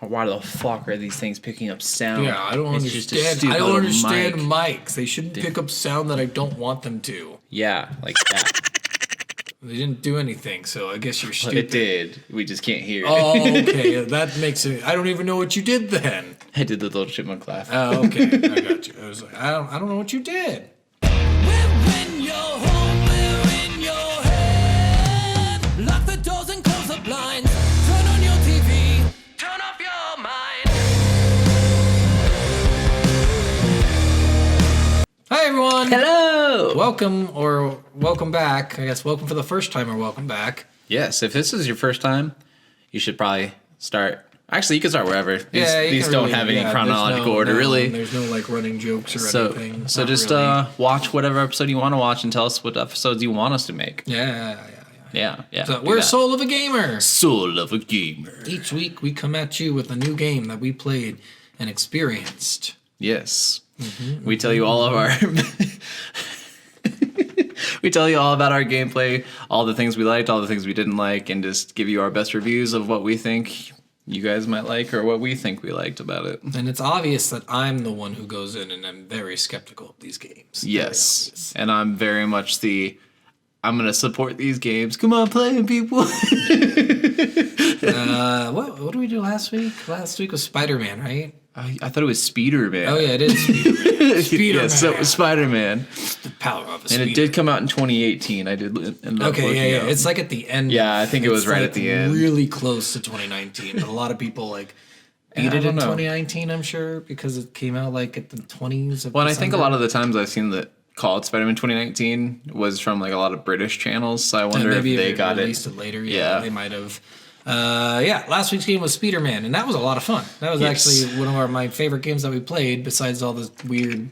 Why the fuck are these things picking up sound? Yeah, I don't understand. I don't understand mics. They shouldn't pick up sound that I don't want them to. Yeah, like that. They didn't do anything, so I guess you're stupid. It did. We just can't hear it. Oh, okay. That makes it... I don't even know what you did then. I did the little chipmunk laugh. Oh, okay. I got you. I was like, I don't know what you did. Lock the doors and close the blinds. Turn on your TV. Turn off your mind. Hi, everyone. Hello! Welcome back. I guess welcome for the first time or welcome back. Yes, if this is your first time, you should probably start... Actually, you can start wherever. These don't have any chronological order, really. There's no, like, running jokes or anything. So just watch whatever episode you want to watch and tell us what episodes you want us to make. Yeah. So we're Soul of a Gamer. Soul of a Gamer. Each week we come at you with a new game that we played and experienced. Yes. We tell you all of our... We tell you all about our gameplay, all the things we liked, all the things we didn't like, and just give you our best reviews of what we think you guys might like or what we think we liked about it. And it's obvious that I'm the one who goes in and I'm very skeptical of these games. Yes. And I'm very much I'm going to support these games. Come on, play them, people. What did we do last week? Last week was Spider-Man, right? I thought it was Speeder-Man. Oh, yeah, it is Spider-Man. Spider-Man. Yeah, so Spider-Man. The power of a speeder. And it did come out in 2018. I did end up looking yeah. up. It's like at the end. Yeah, I think it was right at the end. Really close to 2019. But a lot of people beat it in 2019, I'm sure, because it came out like at the 20s of Well, and December. I think a lot of the times I've seen that called Spider-Man 2019 was from like a lot of British channels, so I wonder if they got it. Released it later. Yeah, they might have. Last week's game was Spider-Man, and that was a lot of fun. That was actually one of my favorite games that we played, besides all this weird,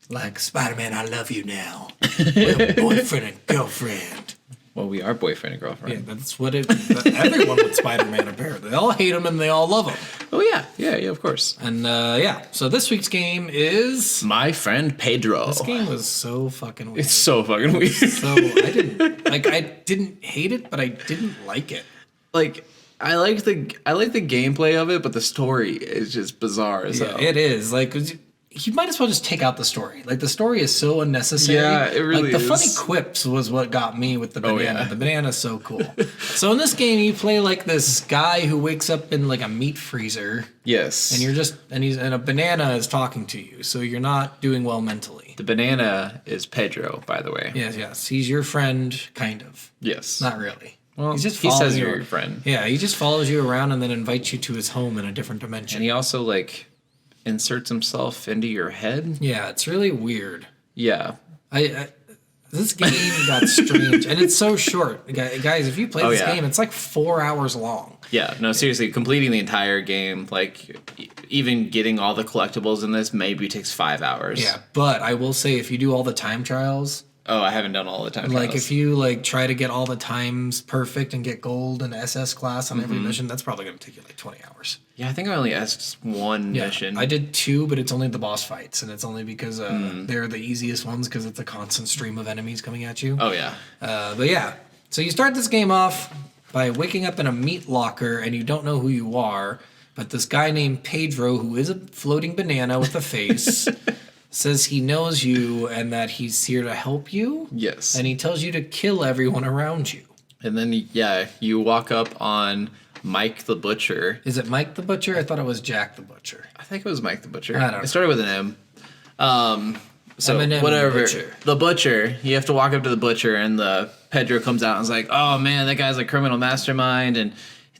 like, Spider-Man, I love you now. We're boyfriend and girlfriend. Well, we are boyfriend and girlfriend. Yeah, that's what everyone with Spider-Man, apparently. They all hate him and they all love him. Oh, yeah, of course. And, so this week's game is... My Friend Pedro. This game was so fucking weird. It's so fucking weird. So, I didn't hate it, but I didn't like it. Like, I like the gameplay of it, but the story is just bizarre as hell. Yeah, it is. Like, you might as well just take out the story. Like, the story is so unnecessary. Yeah, it really is. The is. funny quips was what got me with the banana. Oh, yeah. The banana's so cool. So in this game, you play like this guy who wakes up in like a meat freezer. Yes. And a banana is talking to you, so you're not doing well mentally. The banana is Pedro, by the way. Yes. He's your friend, kind of. Yes. Not really. Well, he says you're your friend. Yeah, he just follows you around and then invites you to his home in a different dimension. And he also, like, inserts himself into your head. Yeah, it's really weird. Yeah. This game got strange, and it's so short. Guys, if you play this game, it's like 4 hours long. Yeah, no, seriously, completing the entire game, like, even getting all the collectibles in this maybe takes 5 hours. Yeah, but I will say, if you do all the time trials... Oh, I haven't done all the time trials. Like, if you, like, try to get all the times perfect and get gold and SS class on every mission, that's probably going to take you, like, 20 hours. Yeah, I think I only asked one mission. I did 2, but it's only the boss fights, and it's only because they're the easiest ones because it's a constant stream of enemies coming at you. Oh, yeah. But yeah, so you start this game off by waking up in a meat locker, and you don't know who you are, but this guy named Pedro, who is a floating banana with a face... says he knows you and that he's here to help you. Yes. And he tells you to kill everyone around you. And then, you walk up on Mike the Butcher. Is it Mike the Butcher? I thought it was Jack the Butcher. I think it was Mike the Butcher. I don't know. It started with an M. So M&M whatever. Butcher. The Butcher. You have to walk up to the Butcher, and the Pedro comes out and is like, oh, man, that guy's a criminal mastermind, and...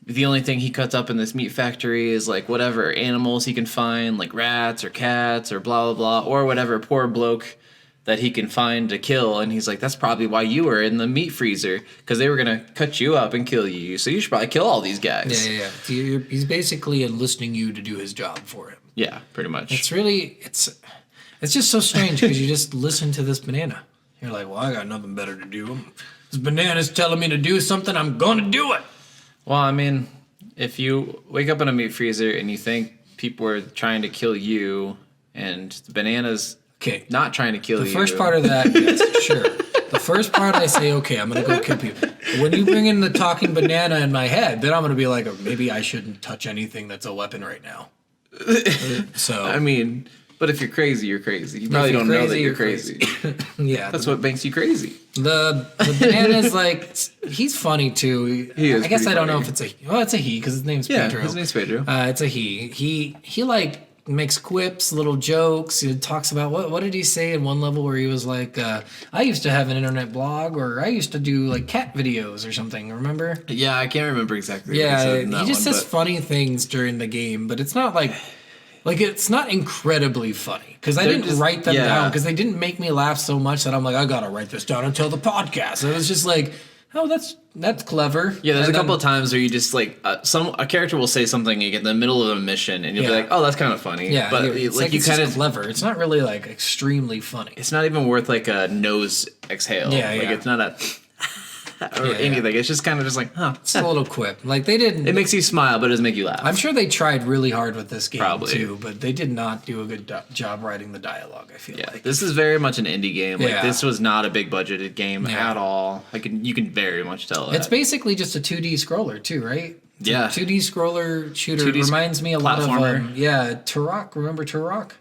the only thing he cuts up in this meat factory is, like, whatever animals he can find, like rats or cats or blah, blah, blah, or whatever poor bloke that he can find to kill. And he's like, that's probably why you were in the meat freezer, because they were going to cut you up and kill you. So you should probably kill all these guys. Yeah. He's basically enlisting you to do his job for him. Yeah, pretty much. It's really, it's just so strange because you just listen to this banana. You're like, well, I got nothing better to do. This banana's telling me to do something, I'm going to do it. Well, I mean, if you wake up in a meat freezer and you think people are trying to kill you and the banana's not trying to kill you. The first part of that, yes, sure. The first part, I say, okay, I'm gonna go kill people. When you bring in the talking banana in my head, then I'm gonna be like, oh, maybe I shouldn't touch anything that's a weapon right now. So I mean, but if you're crazy, you're crazy. You probably don't know that you're crazy. yeah, That's what makes you crazy. the banana's like he's funny too. He is I guess I pretty don't know funny. if it's it's a he because his name's Yeah, Pedro. his name's Pedro. It's a he. He like makes quips, little jokes. He talks about what did he say in one level where he was like, I used to have an internet blog, or I used to do like cat videos or something. Remember? Yeah, I can't remember exactly. What he Yeah, said in he that just one, says but funny things during the game, but it's not like it's not incredibly funny because I They're didn't just- write them yeah. down because they didn't make me laugh so much that I'm like I gotta write this down until the podcast. It was just like, oh, that's clever. Yeah, there's And a couple then- of times where you just like a character will say something in the middle of a mission, and you'll Yeah. be like, "Oh, that's kind of funny." Yeah, but it's like you it's kind just of, clever. It's not really like extremely funny. it's not even worth like a nose exhale. Yeah, like yeah. it's not a or Yeah, anything. It's just kind of just like, huh. It's a little quip. Like they didn't. It makes you smile, but it doesn't make you laugh. I'm sure they tried really hard with this game Probably. too, but they did not do a good job writing the dialogue. I feel Yeah, like. this is very much an indie game. Like Yeah. this was not a big budgeted game Yeah. at all. You can very much tell It's that. basically just a 2D scroller too, right? It's a Yeah. 2D scroller shooter. 2D Reminds me a lot of platformer. Turok. Remember Turok?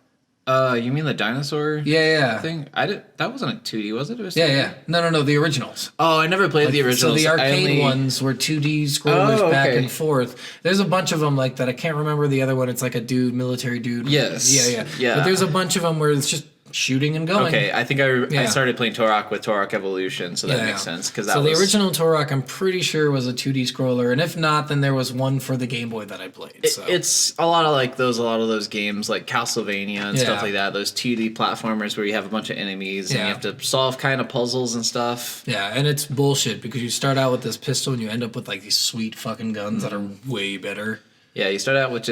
You mean the dinosaur Yeah. thing? That wasn't a 2D, was it? It was Yeah, 2D? yeah. No, the originals. Oh, I never played the So originals. the I arcade only- ones were 2D scrollers Oh, back okay. and forth. There's a bunch of them like that. I can't remember the other one. It's like a military dude. Yes. Yeah. Yeah. But there's a bunch of them where it's just shooting and going. Okay, I think I Yeah. started playing Turok with Turok Evolution, so that Yeah. makes sense. Because So the original Turok, I'm pretty sure was a 2D scroller, and if not, then there was one for the Game Boy that I played. So. It's a lot of those games like Castlevania and Yeah. stuff like that. Those 2D platformers where you have a bunch of enemies and Yeah. you have to solve kind of puzzles and stuff. Yeah, and it's bullshit because you start out with this pistol and you end up with like these sweet fucking guns that are way better. Yeah, you start out with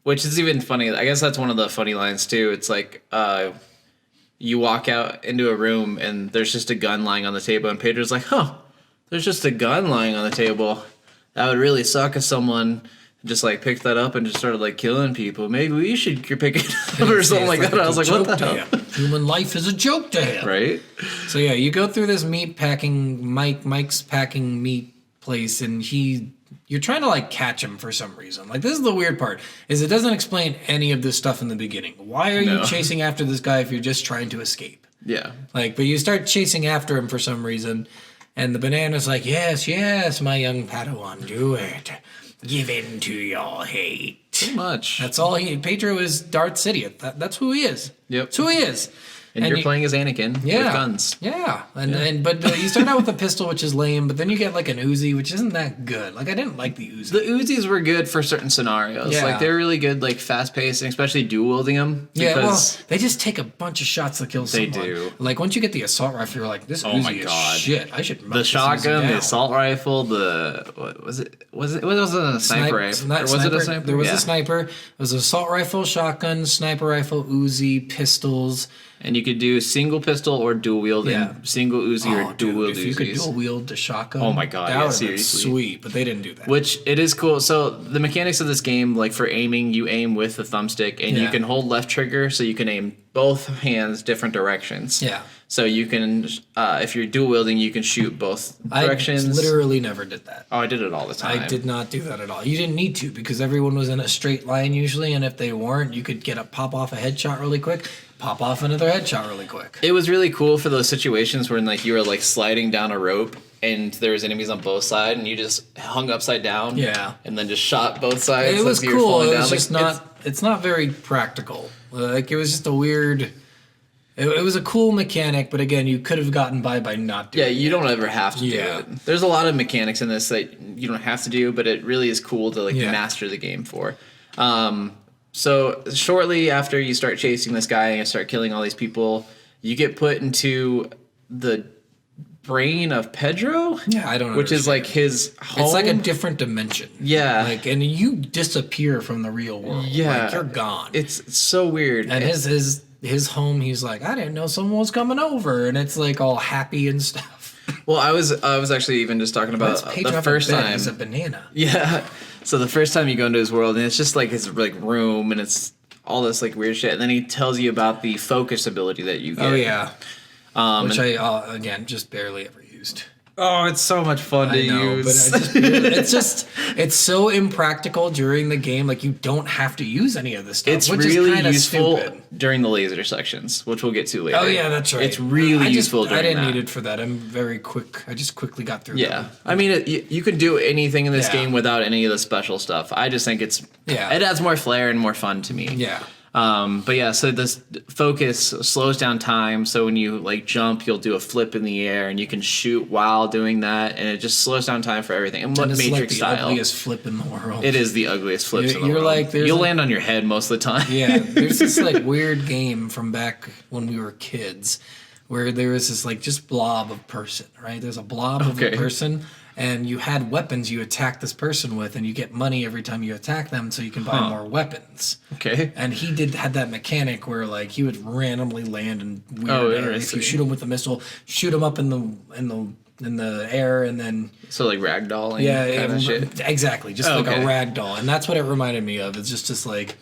which is even funny. I guess that's one of the funny lines too. It's like you walk out into a room and there's just a gun lying on the table, and Pedro's like, "Huh, there's just a gun lying on the table. That would really suck if someone just like picked that up and just started like killing people. Maybe we should pick it up or something like that." And I was like, "What the hell?" Human life is a joke to him. Right? So yeah, you go through this Mike's packing meat place, and you're trying to like catch him for some reason. Like this is the weird part, is it doesn't explain any of this stuff in the beginning. Why are No. you chasing after this guy if you're just trying to escape? Yeah. Like, but you start chasing after him for some reason, and the banana's like, yes, my young Padawan, do it. Give in to your hate. Pretty much. That's all Pedro is Darth Sidious. That's who he is. Yep. That's who he is. and you're playing as Anakin with guns. Yeah, but you start out with a pistol, which is lame, but then you get like an Uzi, which isn't that good. Like I didn't like the Uzi. The Uzis were good for certain scenarios. Yeah. Like they're really good, like fast paced, and especially dual wielding them. Yeah, well, Because they just take a bunch of shots to kill They someone. do. Like once you get the assault rifle, you're like, this Oh Uzi my is God. shit. I should. the shotgun, the assault rifle, what was it? It wasn't a sniper rifle. Or was it a sniper? There was Yeah. a sniper. It was assault rifle, shotgun, sniper rifle, Uzi, pistols. And you could do single pistol or dual wield, Yeah. and single Uzi or dual dude, wield if you could Uzis. dual wield the shotgun, Oh my God, that yeah, would have been seriously. sweet. But they didn't do that. Which it is cool. So the mechanics of this game, like for aiming, you aim with the thumbstick, and you Yeah. can hold left trigger, so you can aim both hands different directions. Yeah. So you can, if you're dual wielding, you can shoot both directions. I literally never did that. Oh, I did it all the time. I did not do that at all. You didn't need to because everyone was in a straight line usually, and if they weren't, you could pop off a headshot really quick, pop off another headshot really quick. It was really cool for those situations when like you were like sliding down a rope and there was enemies on both sides, and you just hung upside down. Yeah. And then just shot both sides. It was like you were cool. falling It down. was Like, just not. It's not very practical. Like it was just a weird. It was a cool mechanic, but again, you could have gotten by not doing. Yeah, you don't ever have to Yeah. do it. There's a lot of mechanics in this that you don't have to do, but it really is cool to like Yeah. master the game for. So shortly after you start chasing this guy and you start killing all these people, you get put into the brain of Pedro. Yeah, I don't know. Which is like his home. It's like a different dimension. Yeah. Like, and you disappear from the real world. Yeah. Like, you're gone. It's so weird. And his home, he's like, I didn't know someone was coming over, and it's like all happy and stuff. Well, I was actually even just talking about That's Pedro the up first in bed, time. he's a banana. Yeah. So the first time you go into his world, and it's just like his like room, and it's all this like weird shit, and then he tells you about the focus ability that you get. Oh yeah. which I again just barely ever used. Oh, it's so much fun to use. But it's so impractical during the game. Like, you don't have to use any of this stuff. It's which really is useful stupid. during the laser sections, which we'll get to later. Oh yeah, that's right. It's really useful during I didn't that. need it for that. I'm very quick. I just quickly got through. Yeah, them. I mean, you can do anything in this Yeah. game without any of the special stuff. I just think it adds more flair and more fun to me. Yeah. But yeah, so this focus slows down time. So when you like jump, you'll do a flip in the air, and you can shoot while doing that, and it just slows down time for everything. And what And it's Matrix like the style? ugliest flip in the world. It is the ugliest flips in the You're world. like, there's you'll like- land on your head most of the time. Yeah, there's this like weird game from back when we were kids where there was this like just blob of person, right? There's a blob of a Okay. person, and you had weapons you attack this person with, and you get money every time you attack them, so you can buy more weapons. Okay. And he had that mechanic where like he would randomly land in weird Oh, areas. If interesting. you shoot him with a missile, shoot him up in the air, and then So like ragdolling yeah, kind of shit. exactly, just Oh, like okay. a rag doll, and that's what it reminded me of. It's just like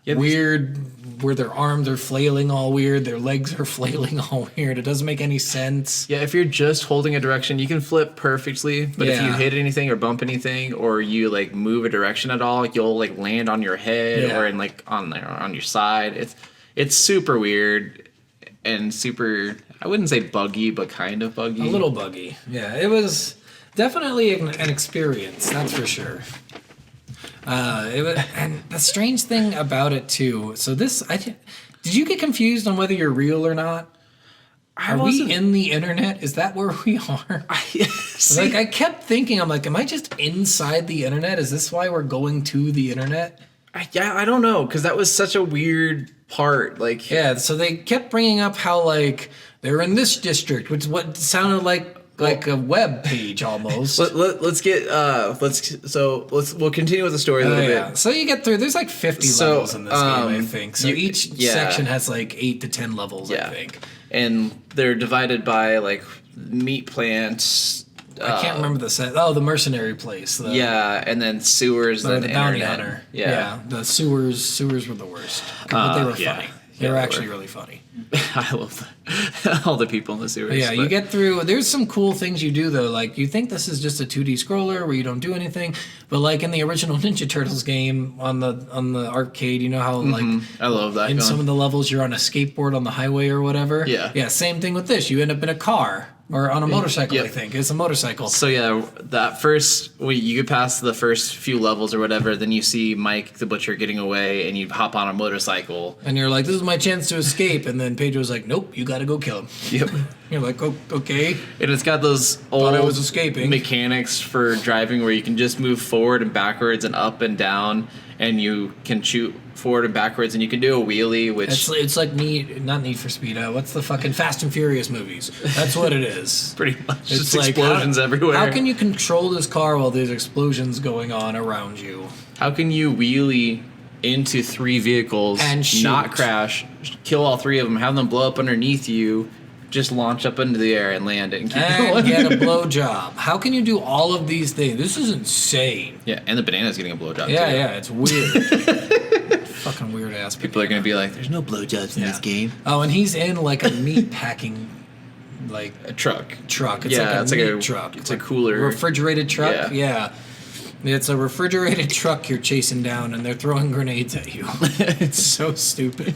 Yeah, weird, where their arms are flailing all weird, their legs are flailing all weird. It doesn't make any sense. Yeah, if you're just holding a direction, you can flip perfectly. But if you Yeah. hit anything or bump anything, or you like move a direction at all, you'll like land on your head Yeah. or in like on your side. It's super weird and super. I wouldn't say buggy, but kind of buggy. A little buggy. Yeah, it was definitely an experience, that's for sure. It was, and the strange thing about it too. So did you get confused on whether you're real or not? Are we wasn't- in the internet? Is that where we are? Like, I kept thinking, I'm like, am I just inside the internet? Is this why we're going to the internet? I don't know, because that was such a weird part. Like, Yeah, so they kept bringing up how like they're in this district, which what sounded like a web page almost. we'll continue with the story a little Yeah. bit. So you get through. There's like 50 So, levels in this game, I think. So you- each yeah. section has like 8 to 10 levels, I think. And they're divided by like meat plants. I can't remember the set. Oh, the mercenary place. Yeah, and then sewers, Or then the bounty internet. hunter. Yeah. The sewers were the worst. But they were yeah. funny. Yeah, They were they actually were. really funny. I love all the people in the sewers. But yeah, you but- get through. There's some cool things you do though. Like you think this is just a 2D scroller where you don't do anything, but like in the original Ninja Turtles game on the arcade, you know how like I love that. in going. some of the levels you're on a skateboard on the highway or whatever. Yeah. Yeah. Same thing with this. You end up in a car or on a motorcycle. Yep. I think it's a motorcycle. So yeah, that first you get past the first few levels or whatever, then you see Mike the Butcher getting away, and you hop on a motorcycle. And you're like, this is my chance to escape. And then Pedro's like, nope, you got to go kill him. Yep. You're like, oh, okay. And it's got those Thought I old was escaping. mechanics for driving where you can just move forward and backwards and up and down, and you can shoot forward and backwards, and you can do a wheelie, which It's like not Need for Speed. What's the fucking Fast and Furious movies? That's what it is. pretty much It's just like, explosions everywhere. How can you control this car while there's explosions going on around you? How can you wheelie into 3 vehicles And shoot. not crash, kill all 3 of them, have them blow up underneath you, just launch up into the air and land it and keep And going? get a blowjob. How can you do all of these things? This is insane. Yeah, and the banana's getting a blowjob Yeah, too. yeah, it's weird. Fucking weird ass. People are gonna be like, "There's no blowjobs in this game." Oh, and he's in like a meat packing like A truck. truck. It's Yeah, like a it's like meat a- truck. it's a cooler. refrigerated truck. Yeah. Yeah. It's a refrigerated truck you're chasing down, and they're throwing grenades at you. It's so stupid.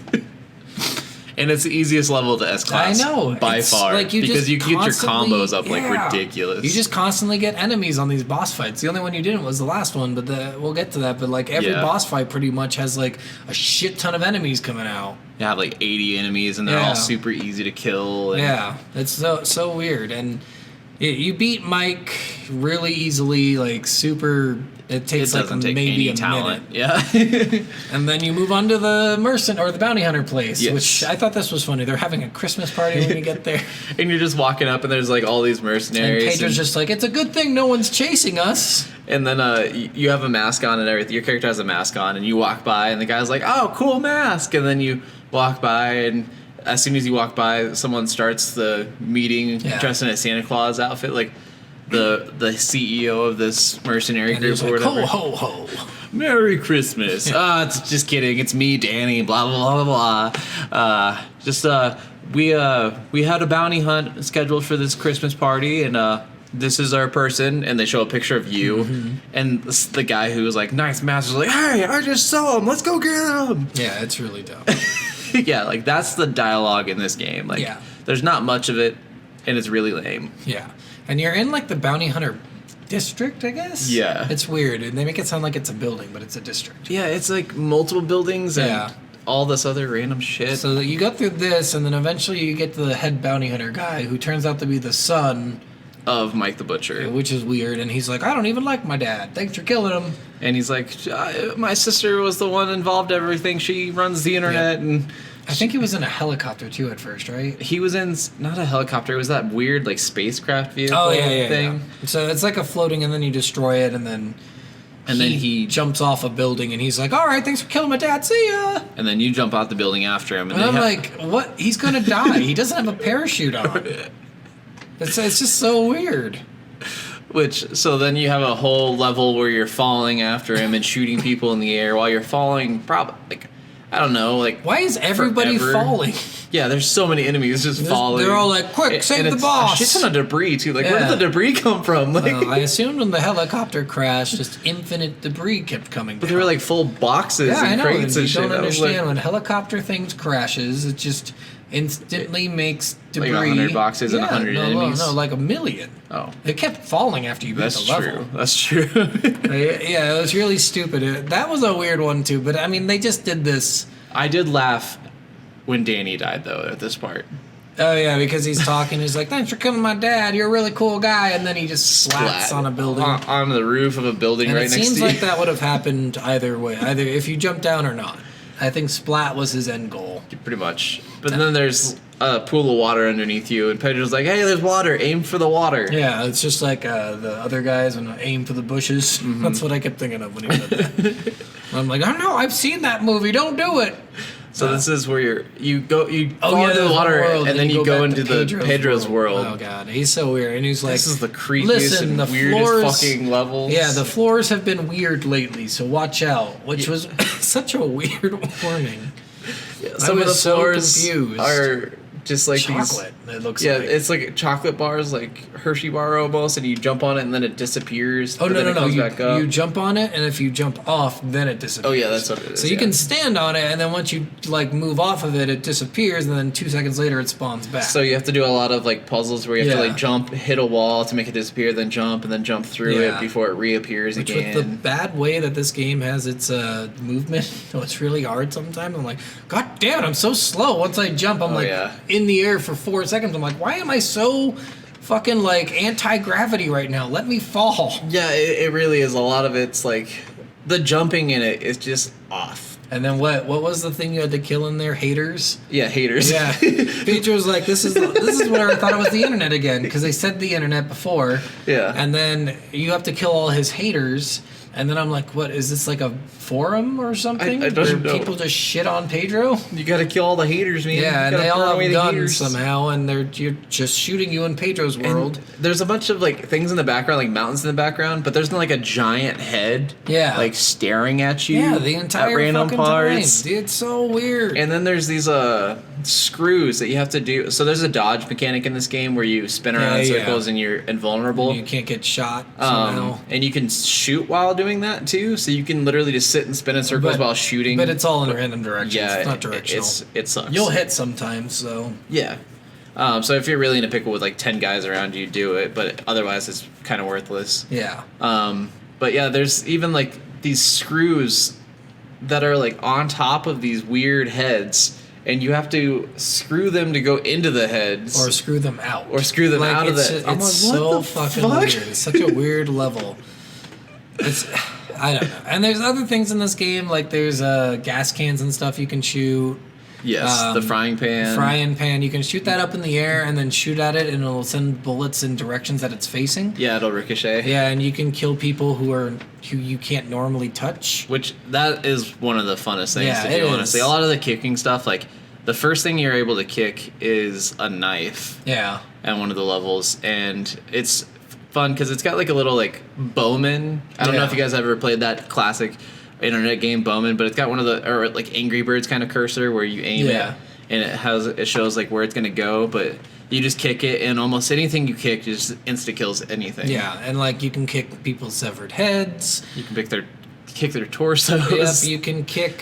And it's the easiest level to S class. I know by It's far, like you because just you can get your constantly- combos up like yeah. ridiculous. You just constantly get enemies on these boss fights. The only one you didn't was the last one, but we'll get to that. But like every Yeah. boss fight pretty much has like a shit ton of enemies coming out. you have like 80 enemies, and they're Yeah. all super easy to kill. And Yeah, it's so weird, and you beat Mike really easily, like super. It it takes like doesn't take maybe any a talent. minute, Yeah. and then you move on to the merchant or the bounty hunter place, Yes. which I thought this was funny. They're having a Christmas party when you get there, And you're just walking up, and there's like all these and mercenaries. Pedro's just like, "It's a good thing no one's chasing us." And then you have a mask on and everything. Your character has a mask on, and you walk by, and the guy's like, "Oh, cool mask!" And then you walk by, and as soon as you walk by, someone starts the meeting Yeah. dressed in a Santa Claus outfit, like the CEO of this mercenary And group he's or like, whatever. "Ho ho ho." Merry Christmas. It's just kidding. It's me, Danny. Blah blah blah blah blah. We had a bounty hunt scheduled for this Christmas party, and this is our person. And they show a picture of you, and the guy who was like, "Nice master's," like, "Hey, I just saw him. Let's go get him." Yeah, it's really dumb. Yeah, like that's the dialogue in this game. Like, there's not much of it, and it's really lame. Yeah, and you're in like the bounty hunter district, I guess. Yeah, it's weird, and they make it sound like it's a building, but it's a district. Yeah, it's like multiple buildings and all this other random shit. So you go through this, and then eventually you get to the head bounty hunter guy, who turns out to be the son of Mike the Butcher, which is weird. And he's like, "I don't even like my dad. Thanks for killing him." And he's like, "My sister was the one involved in everything. She runs the internet." And I think he was in a helicopter too at first, right? He was in not a helicopter. It was that weird like spacecraft vehicle thing. Yeah. So it's like a floating, and then you destroy it, and then he jumps off a building, and he's like, "All right, thanks for killing my dad. See ya." And then you jump out the building after him, and I'm like, "What? He's gonna die. He doesn't have a parachute on." It's just so weird. So then you have a whole level where you're falling after him and shooting people in the air while you're falling. Probably like, I don't know, like, why is everybody falling? Yeah, there's so many enemies just falling. They're all like, "Quick, save the boss!" A shit ton of debris too. Like, where did the debris come from? Like, I assumed when the helicopter crashed, just infinite debris kept coming. But they were like full boxes and crates and shit. You don't understand when helicopter things crashes, it just instantly makes debris. Like 100 boxes and 100 enemies. No, like a million. Oh, it kept falling after you beat the level. That's true. Yeah, it was really stupid. That was a weird one too. But I mean, they just did this. I did laugh when Danny died though at this part. Oh yeah, because he's talking. He's like, "Thanks for killing my dad. You're a really cool guy." And then he just slats on a building, on the roof of a building right next to you. It seems like that would have happened either way, either if you jump down or not. I think splat was his end goal. Pretty much. But then there's a pool of water underneath you, and Pedro's like, "Hey, there's water. Aim for the water." Yeah, it's just like the other guys and aim for the bushes. Mm-hmm. That's what I kept thinking of when he said that. I'm like, "Oh no, I've seen that movie. Don't do it." So this is where you fall into the water, and then you go into Pedro's world. Oh god, he's so weird, and he's like, "This is the creepiest and weirdest fucking levels." Yeah, the floors have been weird lately, so watch out. Which was such a weird warning. Yeah, some of the floors confused. are just like chocolate. It looks like it's like chocolate bars, like Hershey bar almost, and you jump on it and then it disappears. Oh no! Comes back up. You jump on it, and if you jump off, then it disappears. Oh yeah, that's what it is. So you can stand on it, and then once you like move off of it, it disappears, and then 2 seconds later it spawns back. So you have to do a lot of like puzzles where you have to like jump, hit a wall to make it disappear, then jump, and then jump through it before it reappears again. With the bad way that this game has its movement, so it's really hard sometimes. I'm like, God damn it, I'm so slow. Once I jump, I'm in the air for 4 seconds. I'm like, why am I so fucking like anti-gravity right now? Let me fall. Yeah, it really is. A lot of it's like the jumping in it is just off. And then what was the thing you had to kill in there? Haters? Yeah, haters. Yeah. Pedro's like, this is where I thought it was the internet again, because they said the internet before. Yeah. And then you have to kill all his haters. And then I'm like, what, is this like a forum or something? I don't know. People just shit on Pedro? You gotta kill all the haters, man. Yeah, and they all have guns somehow, and you're just shooting you in Pedro's world. And there's a bunch of like things in the background, like mountains in the background, but there's not like a giant head like staring at you. Yeah, the entire at random fucking parts. time. It's so weird. And then there's these screws that you have to do. So there's a dodge mechanic in this game where you spin around in circles and you're invulnerable. And you can't get shot somehow. And you can shoot while doing that too, so you can literally just sit and spin in circles while shooting. But it's all in random directions. Yeah, it's not directional. It sucks. You'll hit sometimes, though. Yeah. So if you're really in a pickle with like 10 guys around you, do it. But otherwise, it's kind of worthless. Yeah. But yeah, there's even like these screws that are like on top of these weird heads. And you have to screw them to go into the heads. Or screw them out. Or screw them out of the... It's so fucking weird. It's such a weird level. I don't know. And there's other things in this game, like there's gas cans and stuff you can shoot. Yes, the frying pan. You can shoot that up in the air and then shoot at it, and it'll send bullets in directions that it's facing. Yeah, it'll ricochet. Yeah, and you can kill people who you can't normally touch. Which, that is one of the funnest things to do, honestly. A lot of the kicking stuff, like, the first thing you're able to kick is a knife. Yeah. At one of the levels, and it's fun because it's got like a little like bowman. I don't know if you guys ever played that classic internet game Bowman, but it's got one of the or like Angry Birds kind of cursor where you aim Yeah. it and it shows like where it's gonna go, but you just kick it and almost anything you kick just insta kills anything. Yeah, and like you can kick people's severed heads. You can kick their torsos. Yep, you can kick.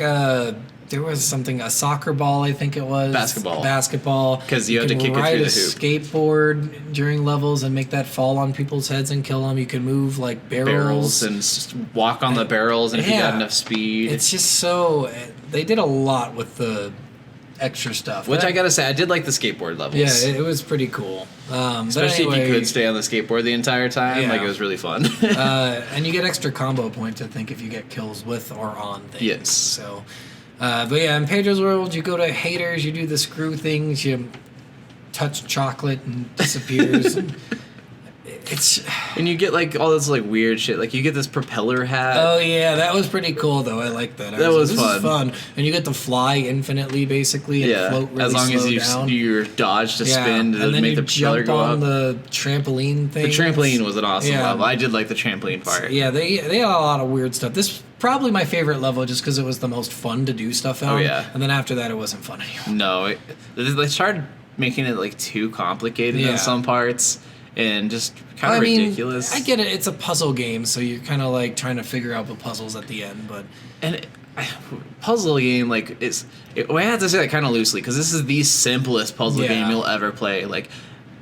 There was a soccer ball, I think it was. Basketball. 'Cause you have to kick it ride through a the hoop. skateboard during levels and make that fall on people's heads and kill them. You can move like barrels and just walk on the barrels, and if you got enough speed. It's just so. They did a lot with the extra stuff. Which I gotta say, I did like the skateboard levels. Yeah, it was pretty cool. Especially if you could stay on the skateboard the entire time. Yeah. Like, it was really fun. And you get extra combo points, I think, if you get kills with or on things. Yes. So, but yeah, in Pedro's World, you go to haters, you do the screw things, you touch chocolate and it disappears. And it's. And you get like all this like weird shit. Like you get this propeller hat. Oh yeah, that was pretty cool though. I like that. That was this fun. Is fun, and you get to fly infinitely basically and float really as long as slow you down. do your dodge to spin and to then make you the propeller jump go on up. the trampoline thing. The trampoline was an awesome Yeah. level. I did like the trampoline part. Yeah, they had a lot of weird stuff. This is probably my favorite level just because it was the most fun to do stuff on. Oh, yeah. And then after that, it wasn't fun anymore. No, they started making it like too complicated in some parts and just kind of ridiculous. I get it. It's a puzzle game, so you're kind of like trying to figure out the puzzles at the end. But puzzle game like I have to say that kind of loosely because this is the simplest puzzle Yeah. game you'll ever play. Like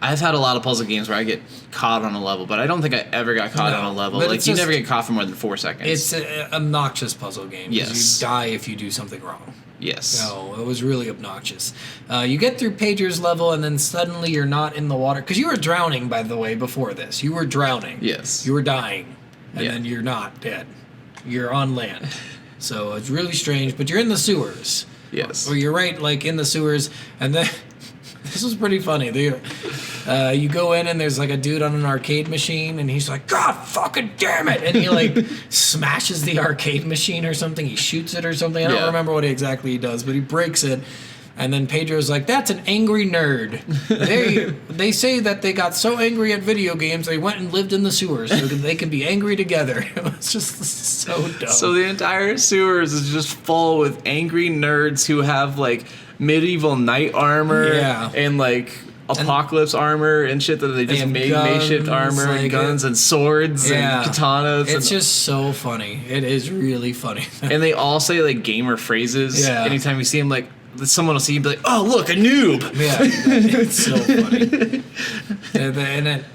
I've had a lot of puzzle games where I get caught on a level, but I don't think I ever got caught No, on a level. but Like it's you just- never get caught for more than 4 seconds. it's an obnoxious puzzle game. 'Cause Yes. You die if you do something wrong. yes. So it was really obnoxious. You get through Pedro's level, and then suddenly you're not in the water because you were drowning. By the way, before this, you were drowning. Yes. You were dying, and Yeah. then you're not dead. You're on land. So it's really strange. But you're in the sewers. Yes. Or you're right, like in the sewers, and then this was pretty funny. You go in and there's like a dude on an arcade machine, and he's like, "God fucking damn it!" And he like smashes the arcade machine or something. He shoots it or something. I don't Yeah. remember what exactly he does, but he breaks it. And then Pedro's like, "That's an angry nerd." They say that they got so angry at video games they went and lived in the sewers so that they can be angry together. It was just so dumb. So the entire sewers is just full with angry nerds who have like medieval knight armor Yeah. and like apocalypse armor and shit that they just have made guns, makeshift armor and like, guns and swords Yeah. and katanas. It's and, just so funny. It is really funny. and they all say like gamer phrases. Yeah. Anytime you see them, like someone will see you and be like, "Oh, look, a noob." Yeah, it's so funny.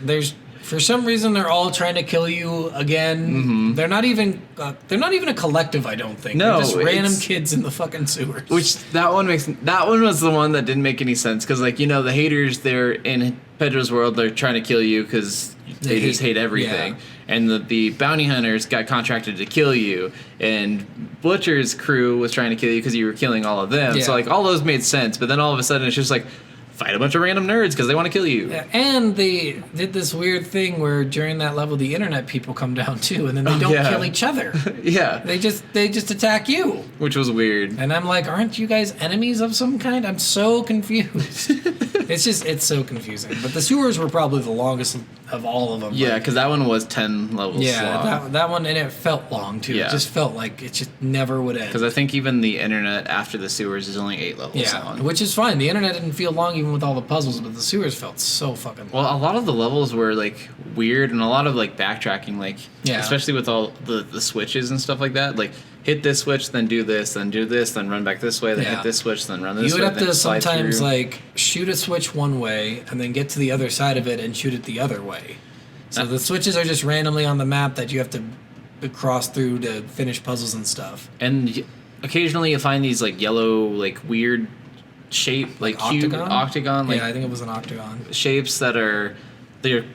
There's for some reason they're all trying to kill you again. They're not even a collective. I don't think. No, they're just random it's- kids in the fucking sewers. Which that one was the one that didn't make any sense because like the haters they're in Pedro's world they're trying to kill you because they just hate everything. yeah. And the bounty hunters got contracted to kill you, and Butcher's crew was trying to kill you because you were killing all of them. Yeah. So like all those made sense, but then all of a sudden it's just like fight a bunch of random nerds because they want to kill you. And they did this weird thing where during that level the internet people come down too, and then they don't yeah. kill each other. Yeah, They just attack you. which was weird. And I'm like, aren't you guys enemies of some kind? I'm so confused. It's so confusing. But the sewers were probably the longest of all of them. Yeah, Like, because that one was 10 levels yeah, long. that one, and it felt long too. Yeah. It just felt like it just never would end. Because I think even the internet after the sewers is only 8 levels Yeah, long. which is fine. The internet didn't feel long even with all the puzzles, but the sewers felt so fucking long. Well, a lot of the levels were like weird and a lot of like backtracking, like Yeah. especially with all the switches and stuff like that. Like hit this switch, then do this, then run back this way, then Yeah. hit this switch, then run this You way. would have then to slide sometimes through. like shoot a switch one way and then get to the other side of it and shoot it the other way. So the switches are just randomly on the map that you have to cross through to finish puzzles and stuff. And occasionally you find these like yellow, like weird shape, like cube octagon, like yeah, I think it was an octagon. shapes that are they're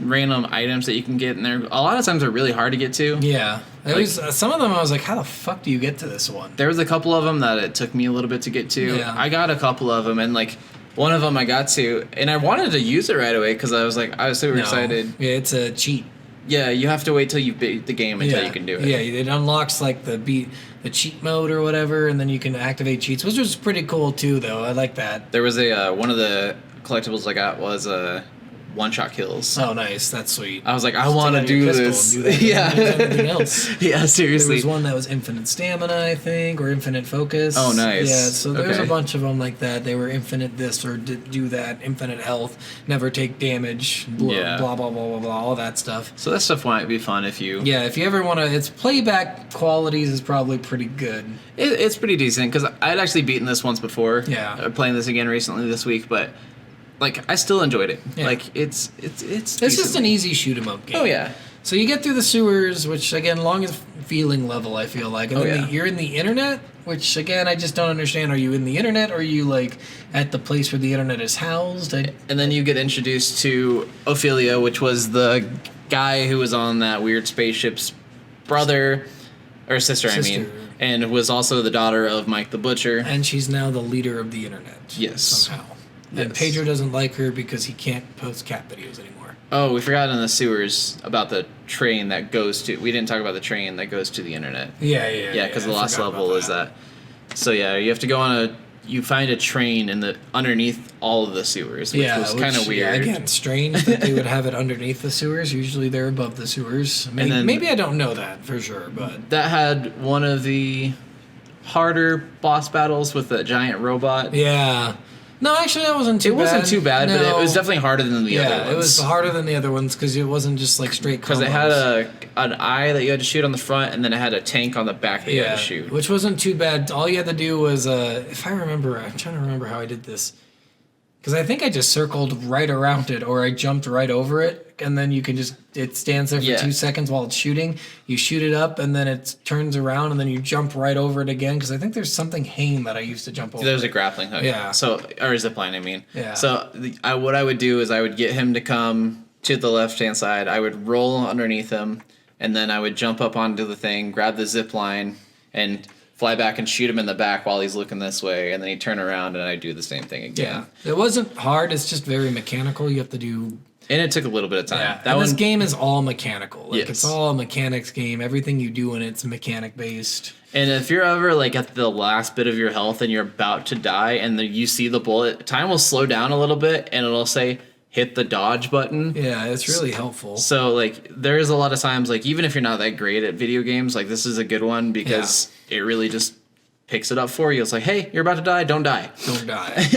random items that you can get, and they're a lot of times they're really hard to get to. Yeah, it Like- was some of them. I was like, how the fuck do you get to this one? There was a couple of them that it took me a little bit to get to. Yeah. I got a couple of them, and like one of them I got to, and I wanted to use it right away because I was super No. excited. Yeah, it's a cheat. Yeah, you have to wait till you beat the game until yeah. you can do it. Yeah, it unlocks like the cheat mode or whatever, and then you can activate cheats, which was pretty cool too. Though I like that. There was a one of the collectibles I got was one-shot kills. Oh, nice. That's sweet. I was like, I Just want to take out your do pistol this. and do that. Yeah. Anything else. Yeah, There seriously. was one that was infinite stamina, I think, or infinite focus. Oh, nice. Yeah, so there's Okay. a bunch of them like that. They were infinite this or do that, infinite health, never take damage, blah, Yeah. blah, blah, blah, blah, blah, all that stuff. So that stuff might be fun if you... Yeah, if you ever want to, its playback qualities is probably pretty good. It's pretty decent, because I'd actually beaten this once before. Yeah. Playing this again recently this week, but, like, I still enjoyed it. Yeah. Like, it's It's just an easy shoot 'em up game. Oh, yeah. So you get through the sewers, which again, longest feeling level, I feel like. And Oh, then yeah. you're in the internet, which again, I just don't understand. Are you in the internet, or are you like at the place where the internet is housed? And then you get introduced to Ophelia, which was the guy who was on that weird spaceship's brother, or sister, I mean, and was also the daughter of Mike the Butcher. And she's now the leader of the internet. Yes. Somehow. And Yes. Pedro doesn't like her because he can't post cat videos anymore. Oh, we forgot in the sewers about the train that goes to... We didn't talk about the train that goes to the internet. Yeah, Yeah, because the I last forgot level about is that. So yeah, you have to go on a... You find a train in the underneath all of the sewers, which was kind of weird. Yeah, again, strange that they would have it underneath the sewers. Usually they're above the sewers. Maybe, then- maybe I don't know that for sure, but That had one of the harder boss battles with the giant robot. yeah. No, actually, that wasn't too It bad. wasn't too bad, but it No. was definitely harder than the other Yeah, ones. it was harder than the other ones because it wasn't just like straight. Because it had an eye that you had to shoot on the front, and then it had a tank on the back that you had to shoot. which wasn't too bad. All you had to do was, if I remember, I'm trying to remember how I did this. Because I think I just circled right around it, or I jumped right over it, and then you can just, it stands there for Yeah. 2 seconds while it's shooting. You shoot it up, and then it turns around, and then you jump right over it again. Because I think there's something hanging that I used to jump over. There's a grappling hook. Yeah. So, or a zip line, I mean. Yeah. So, what I would do is I would get him to come to the left-hand side. I would roll underneath him, and then I would jump up onto the thing, grab the zip line, and fly back and shoot him in the back while he's looking this way, and then he'd turn around, and I'd do the same thing again. Yeah. It wasn't hard. It's just very mechanical. You have to do. And it took a little bit of time. Yeah. That And this one, game is all mechanical. Like, Yes. it's all a mechanics game. Everything you do in it's mechanic based. and if you're ever like at the last bit of your health and you're about to die, and then you see the bullet, time will slow down a little bit, and it'll say, hit the dodge button. Yeah, it's really helpful. So, like, there's a lot of times, like, even if you're not that great at video games, like, this is a good one because it really just picks it up for you. It's like, hey, you're about to die, don't die. Don't die.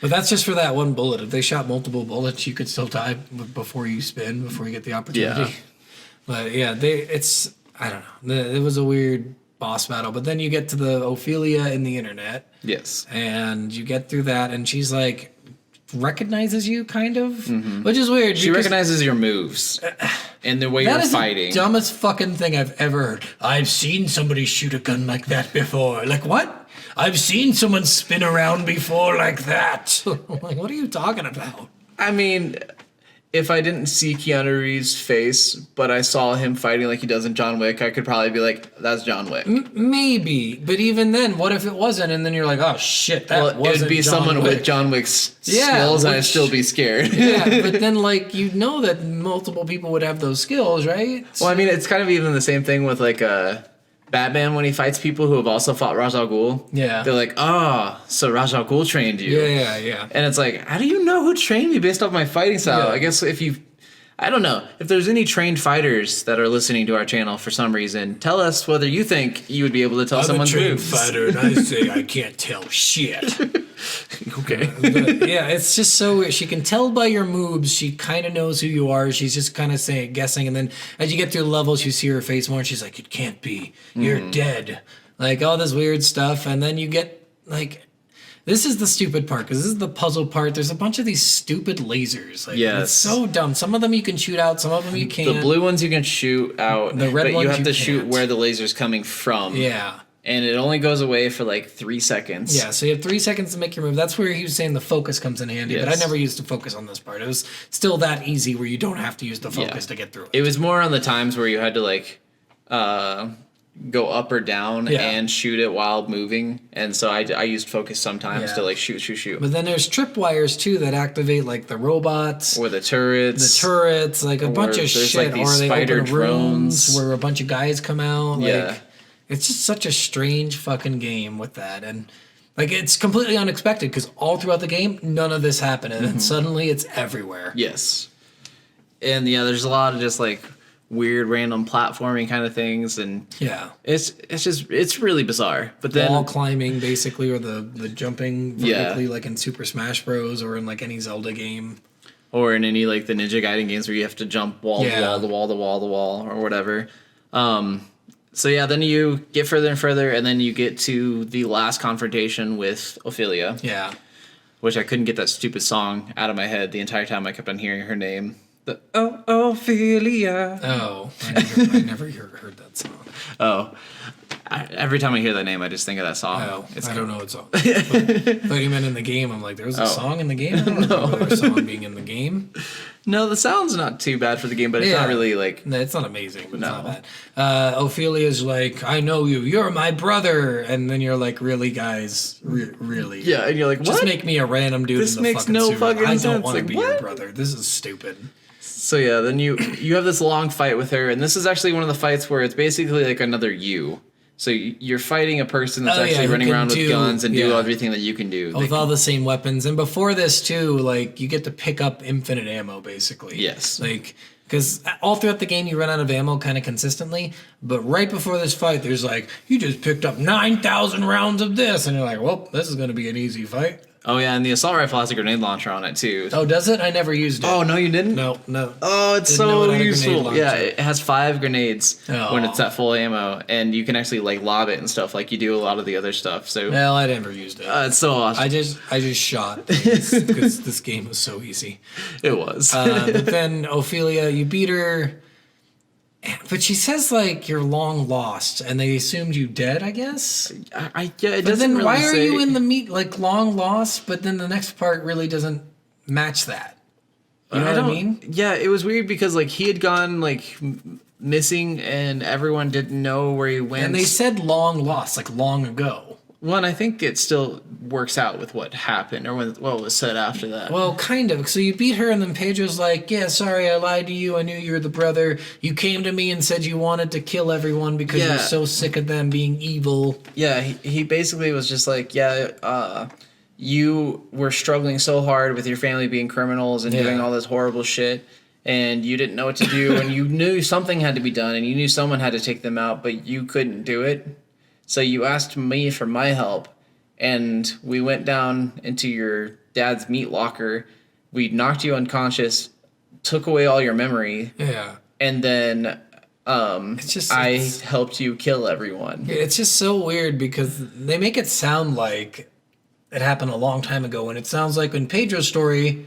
But that's just for that one bullet. If they shot multiple bullets, you could still die before you spin, before you get the opportunity. Yeah. But yeah, it's, I don't know. It was a weird boss battle. But then you get to the Ophelia in the internet, Yes. and you get through that, and she's like, recognizes you, kind of, which is weird. She because recognizes your moves and the way that you're is fighting. the dumbest fucking thing I've ever heard. I've seen somebody shoot a gun like that before. Like, what? I've seen someone spin around before like that. Like, what are you talking about? I mean, if I didn't see Keanu Reeves' face, but I saw him fighting like he does in John Wick, I could probably be like, that's John Wick. Maybe, but even then, what if it wasn't? And then you're like, oh shit, that Well, wasn't it'd be John someone Wick. with John Wick's Yeah, skills, and I'd which- still be scared. Yeah, but then like you know that multiple people would have those skills, right? Well, I mean, it's kind of even the same thing with like Batman when he fights people who have also fought Ra's al Ghul. Yeah. They're like, oh, so Ra's al Ghul trained you. Yeah. And it's like, how do you know who trained me based off my fighting style? Yeah. I guess if you, I don't know. If there's any trained fighters that are listening to our channel for some reason, tell us whether you think you would be able to tell someone's moves. and I say I can't tell shit. Okay. But yeah, it's just so weird. She can tell by your moves. She kind of knows who you are. She's just kind of saying, guessing, and then as you get through the levels, you see her face more, and she's like, "It can't be. You're dead." Like all this weird stuff, and then you get like, this is the stupid part because this is the puzzle part. There's a bunch of these stupid lasers. Like, Yes. it's so dumb. Some of them you can shoot out. Some of them you can't. The blue ones you can shoot out, The red but ones you have you to shoot can't. where the laser's coming from. Yeah. And it only goes away for like 3 seconds. Yeah, so you have 3 seconds to make your move. That's where he was saying the focus comes in handy, but I Yes. never used to focus on this part. It was still that easy where you don't have to use the focus to get through it. It was more on the times where you had to like go up or down Yeah. and shoot it while moving. And so I used focus sometimes Yeah. to like shoot. But then there's tripwires too that activate like the robots, Or the turrets. like a bunch of there's, shit, like, these or they spider open rooms drones. where a bunch of guys come out. Like, Yeah. it's just such a strange fucking game with that, and like it's completely unexpected because all throughout the game none of this happened, and then suddenly it's everywhere. Yes. And yeah, there's a lot of just like weird random platforming kind of things, and Yeah. it's really bizarre. But then Wall climbing, basically, or the jumping Yeah. vertically, like in Super Smash Bros. Or in like any Zelda game. or in any like the Ninja Gaiden games where you have to jump wall Yeah. to wall to wall to wall to wall or whatever. So yeah, then you get further and further, and then you get to the last confrontation with Ophelia, Yeah. which I couldn't get that stupid song out of my head the entire time. I kept on hearing her name. The Ophelia. Oh, I never heard that song. Oh, every time I hear that name, I just think of that song. Oh, I don't know what song. I thought you meant in the game. I'm like, there was a song in the game? I don't remember a song being in the game. No, the sound's not too bad for the game, but it's Yeah. not really like. No, it's not amazing, but No. it's not bad. Ophelia's like, I know you. You're my brother. And then you're like, really, guys? Really? Yeah, and you're like, what? Just make me a random dude This in the makes fucking no suit. fucking I don't sense. want to Like, be your what? brother. This is stupid. So yeah, then you have this long fight with her, and this is actually one of the fights where it's basically like another you. So you're fighting a person that's Oh, yeah, actually who running can around with do- guns and do yeah. everything that you can do. With all the same weapons. And before this, too, like, you get to pick up infinite ammo, basically. Yes. Like, because all throughout the game, you run out of ammo kind of consistently. But right before this fight, there's like, you just picked up 9,000 rounds of this. And you're like, well, this is going to be an easy fight. Oh yeah, and the assault rifle has a grenade launcher on it too. Oh, does it? I never used it. Oh no, you didn't? No. Oh, it's Didn't know it so had a grenade useful. launcher. Yeah, it has 5 grenades when it's Oh. at full ammo, and you can actually like lob it and stuff like you do a lot of the other stuff. So Well, I never used it. it's so awesome. I just shot because this game was so easy. It was. But then Ophelia, you beat her, but she says like you're long lost, and they assumed you dead, I guess. Yeah, it But doesn't then really why are say. you in the meat like long lost? But then the next part really doesn't match that. You know what I don't- mean? Yeah, it was weird because like he had gone like missing, and everyone didn't know where he went. And they said long lost, like long ago. One, I think it still works out with what happened or what was said after that. Well, kind of. So you beat her, and then Pedro's like, yeah, sorry, I lied to you. I knew you were the brother. You came to me and said you wanted to kill everyone because Yeah. you're so sick of them being evil. Yeah, he basically was just like, you were struggling so hard with your family being criminals and Yeah. doing all this horrible shit, and you didn't know what to do, and you knew something had to be done, and you knew someone had to take them out, but you couldn't do it. So you asked me for my help, and we went down into your dad's meat locker. We knocked you unconscious, took away all your memory, Yeah. and then just- I it's- helped you kill everyone. It's just so weird because they make it sound like it happened a long time ago, and it sounds like in Pedro's story,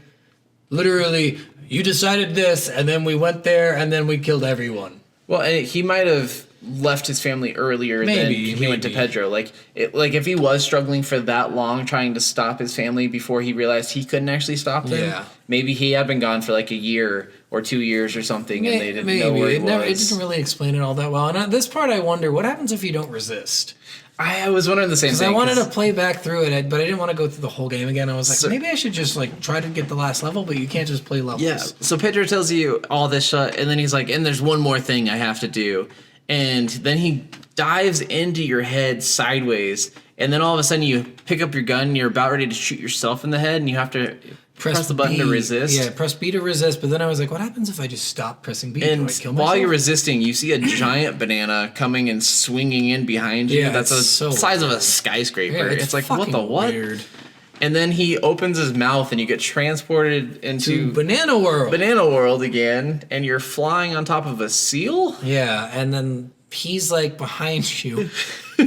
literally, you decided this, and then we went there, and then we killed everyone. Well, and he might have left his family earlier than he went to maybe. Pedro. Like if he was struggling for that long trying to stop his family before he realized he couldn't actually stop them, Yeah. maybe he had been gone for like a year or 2 years or something, and they didn't know where he It was. didn't really explain it all that well. And at this part, I wonder what happens if you don't resist. I was wondering the same Because thing. I wanted 'cause- to play back through it, but I didn't want to go through the whole game again. I was like, So- maybe I should just like try to get the last level, but you can't just play levels. Yeah. So Pedro tells you all this shit, and then he's like, and there's one more thing I have to do. And then he dives into your head sideways, and then all of a sudden you pick up your gun, and you're about ready to shoot yourself in the head, and you have to press the button to B. resist. Yeah, press B to resist. But then I was like, what happens if I just stop pressing B? And Do I kill while myself? you're resisting, you see a giant banana coming and swinging in behind you. Yeah, That's the it's so size of a weird. skyscraper. Yeah, it's like, what fucking the what? Weird. And then he opens his mouth and you get transported To into Banana World. Banana World again, and you're flying on top of a seal? Yeah, and then he's like behind you,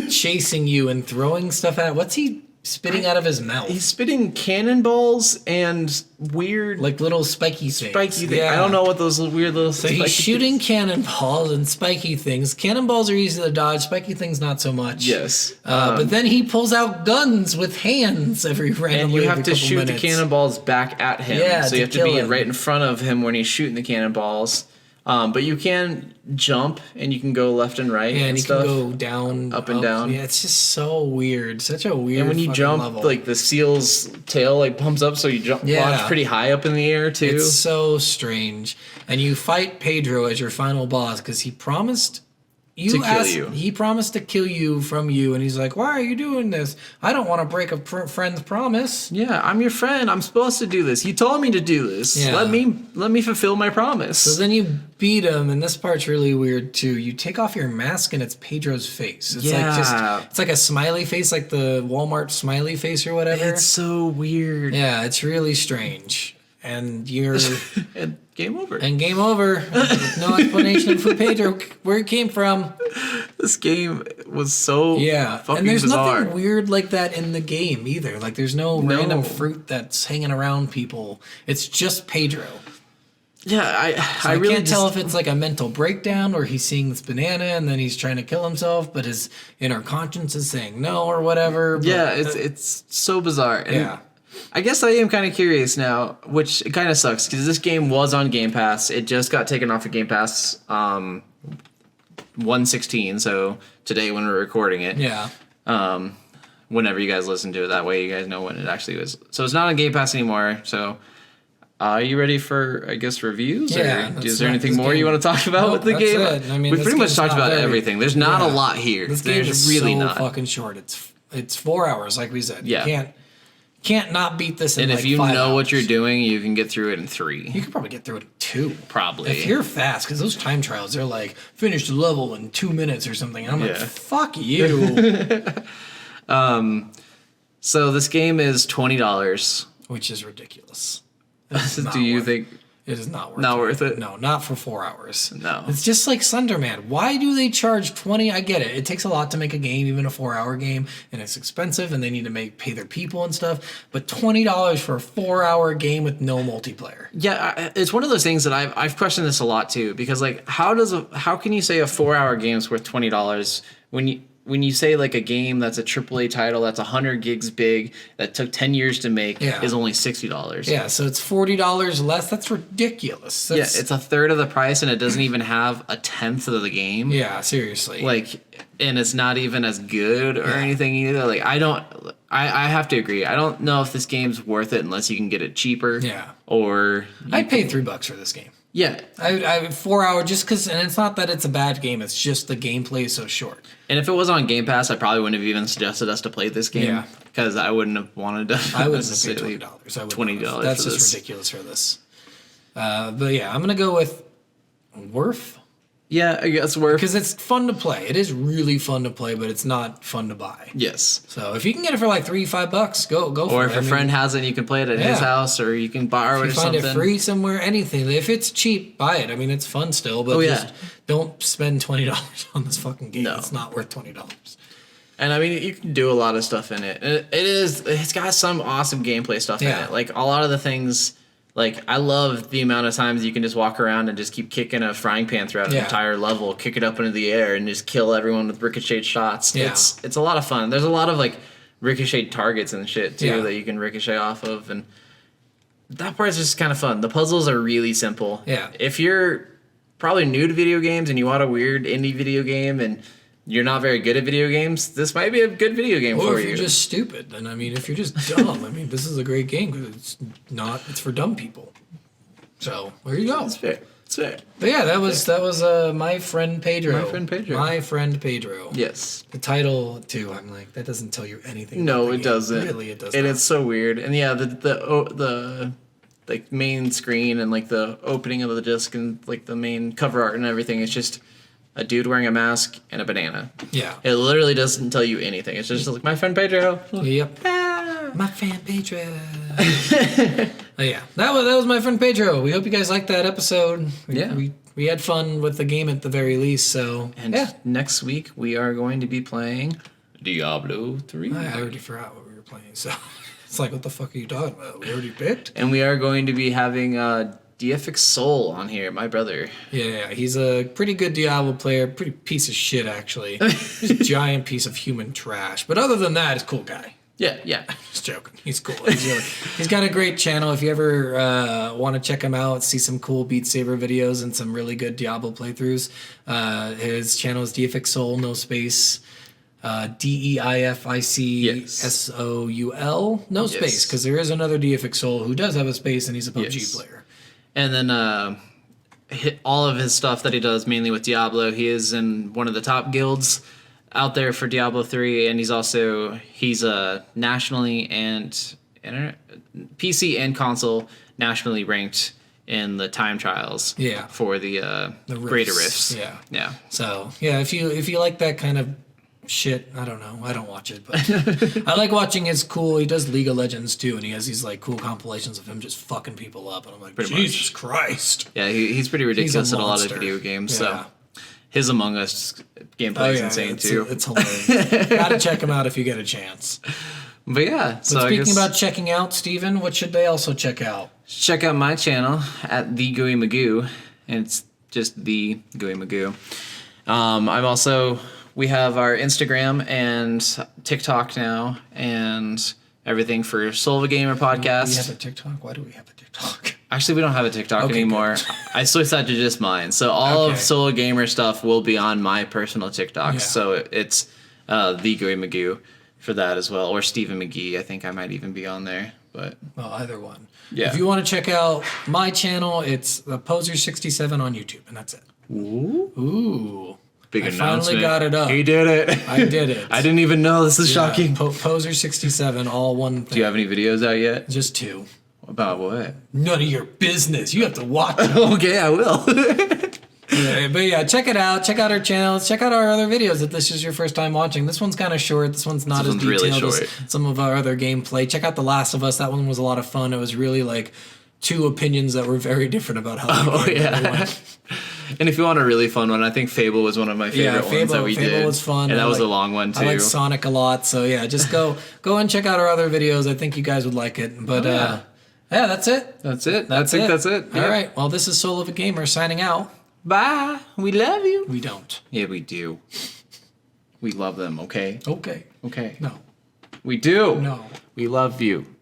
chasing you and throwing stuff at. What's he spitting out of his mouth? He's spitting cannonballs and weird Like little spiky things. spiky things. I don't know what those weird little So he's shooting cannonballs and spiky things. Cannonballs are easy to dodge. Spiky things not so much. Yes. But then he pulls out guns with hands every and randomly. you have every to couple shoot minutes. the cannonballs back at him. Yeah, so you to have to be kill him. right in front of him when he's shooting the cannonballs. But you can jump and you can go left and right Yeah, and and you stuff. can go down, Up and down. Yeah, it's just so weird. Such a weird. and when you fucking jump, level. like the seal's tail like pumps up, so you jump Yeah. launch pretty high up in the air too. it's so strange. And you fight Pedro as your final boss because he promised you kill asked, you. he promised to kill you from you, and he's like, "Why are you doing this? I don't want to break a friend's promise." Yeah, I'm your friend. I'm supposed to do this. You told me to do this. Yeah. Let me fulfill my promise. So then you beat him, and this part's really weird too. You take off your mask, and it's Pedro's face. It's it's like a smiley face, like the Walmart smiley face or whatever. It's so weird. Yeah, it's really strange. And you're And game over. and game over. With no explanation for Pedro where it came from. This game was so Yeah, fucking and there's bizarre. nothing weird like that in the game either. Like there's no random fruit that's hanging around people. It's just Pedro. Yeah, So I really can't tell if it's like a mental breakdown or he's seeing this banana and then he's trying to kill himself, but his inner conscience is saying no or whatever. But, Yeah, it's so bizarre. And yeah. I guess I am kind of curious now, which it kind of sucks because this game was on Game Pass. It just got taken off of Game Pass 1/16, so today when we're recording it. Yeah. Whenever you guys listen to it, that way you guys know when it actually was. So it's not on Game Pass anymore. So are you ready for, I guess, reviews? Yeah, Or is there anything more you want to talk about with the that's game? it. I mean, We've this pretty much game's talked not about very- everything. There's not a Yeah. lot here. This game There's is really so not. fucking short. It's 4 hours, like we said. Yeah. You can't not beat this in And like if you 5 know what hours. you're doing, you can get through it in 3. You could probably get through it in 2. Probably. If you're fast, because those time trials, they're like, finish the level in 2 minutes or something. And I'm like, Yeah. fuck you. So this game is $20. Which is ridiculous. It's not Do you worth- think? It is not worth Not worth it? No, not for 4 hours. No. It's just like Sunderman. Why do they charge 20? I get it. It takes a lot to make a game, even a 4-hour game, and it's expensive, and they need to pay their people and stuff. But $20 for a 4-hour game with no multiplayer. Yeah, it's one of those things that I've questioned this a lot too, because like how can you say a 4-hour game is worth $20 when you say like a game that's a AAA title that's 100 gigs big that took 10 years to make Yeah. is only $60. Yeah, so it's $40 less. That's ridiculous. Yeah, it's a third of the price and it doesn't even have a tenth of the game. yeah, seriously. Like, and it's not even as good or anything either. Like, I have to agree. I don't know if this game's worth it unless you can get it cheaper. Yeah. Or I'd pay $3 for this game. yeah. I 4 hour just because, and it's not that it's a bad game. It's just the gameplay is so short. And if it was on Game Pass, I probably wouldn't have even suggested us to play this game. Yeah. Because I wouldn't have wanted to. I wouldn't have paid necessarily $20. I would $20 That's for just this. ridiculous for this. But yeah, I'm gonna go with worth Yeah, I guess we're. because it's fun to play. It is really fun to play, but it's not fun to buy. Yes. So if you can get it for like $3-5, go for Or it. if a friend has it, you can play it at his Yeah. house, or you can borrow it or you find something. it free somewhere, anything. If it's cheap, buy it. I mean, it's fun still, but Oh, yeah. just don't spend $20 on this fucking game. No. It's not worth $20. And I mean, you can do a lot of stuff in it. It's got some awesome gameplay stuff in Yeah. it. Like a lot of the things, like I love the amount of times you can just walk around and just keep kicking a frying pan throughout the Yeah. entire level, kick it up into the air, and just kill everyone with ricocheted shots. Yeah. It's a lot of fun. There's a lot of like ricocheted targets and shit too Yeah. that you can ricochet off of, and that part's just kind of fun. The puzzles are really simple. Yeah. If you're probably new to video games and you want a weird indie video game and you're not very good at video games, this might be a good video game Or for if you. you're just stupid, then I mean, if you're just dumb, I mean, this is a great game because it's for dumb people. So there you go. It's fair. It's fair. But yeah, that was My Friend Pedro. My Friend Pedro. My Friend Pedro. Yes. The title too. I'm like, that doesn't tell you anything. No, about the it game. doesn't. Really, it does. And not. it's so weird. And yeah, the like main screen and like the opening of the disc and like the main cover art and everything, it's just a dude wearing a mask and a banana. Yeah. It literally doesn't tell you anything. It's just like, my friend Pedro. Yep. My friend Pedro. Yeah, that was My Friend Pedro. We hope you guys liked that episode. Yeah. We had fun with the game at the very least. So And yeah, next week we are going to be playing Diablo 3. I already forgot what we were playing. So it's like, what the fuck are you talking about? We already picked. And we are going to be having DFX Soul on here, my brother. Yeah, he's a pretty good Diablo player. Pretty piece of shit, actually. He's a giant piece of human trash. But other than that, he's a cool guy. Yeah. Just joking. He's cool. He's got a great channel. If you ever want to check him out, see some cool Beat Saber videos and some really good Diablo playthroughs, his channel is DFX Soul, no space. DEIFICSOUL, no space, because there is another DFX Soul who does have a space and he's a PUBG Yes. player. And then all of his stuff that he does mainly with Diablo. He is in one of the top guilds out there for Diablo 3, and he's nationally and PC and console nationally ranked in the time trials. Yeah. For the Greater Rifts. Yeah. Yeah. So yeah, if you like that kind of shit, I don't know. I don't watch it, but I like watching his cool. He does League of Legends too, and he has these like cool compilations of him just fucking people up, and I'm like, Pretty Jesus much. Christ. Yeah, he's pretty ridiculous at a lot of monster. video games. Yeah. So his Among Us gameplay is insane too. It's hilarious. Gotta check him out if you get a chance. But yeah, so But I speaking guess about checking out, Steven, what should they also check out? check out my channel at the Gooey Magoo, and it's just the Gooey Magoo. We have our Instagram and TikTok now, and everything for Soul of a Gamer podcast. We have a TikTok? Why do we have a TikTok? Actually, we don't have a TikTok Okay, anymore. good. I switched that to just mine. So all Okay. of Solo Gamer stuff will be on my personal TikToks. Yeah. So it's the Gooey Magoo for that as well, or Stephen McGee. I think I might even be on there. But Well, either one. Yeah. If you want to check out my channel, it's the Poser67 on YouTube, and that's it. Ooh. big I announcement. finally got it up. He did it. I did it. I didn't even know. This is shocking. Poser67, all one thing. Do you have any videos out yet? Just 2. About what? None of your business. You have to watch it. Okay, I will. But yeah, check it out. Check out our channels. Check out our other videos if this is your first time watching. This one's kind of short. This one's not This as one's detailed really as short. some of our other gameplay. Check out The Last of Us. That one was a lot of fun. It was really like 2 opinions that were very different about how the Oh game really yeah. went. And if you want a really fun one, I think Fable was one of my favorite ones that we Fable did. was fun. And I that was like- a long one too. I like Sonic a lot, so yeah, just go and check out our other videos. I think you guys would like it. But yeah. yeah, that's it. That's it. I think that's it. All Yeah. right. Well, this is Soul of a Gamer signing out. Bye. We love you. We don't. Yeah, we do. We love them, okay? Okay. Okay. No. We do. No. We love you.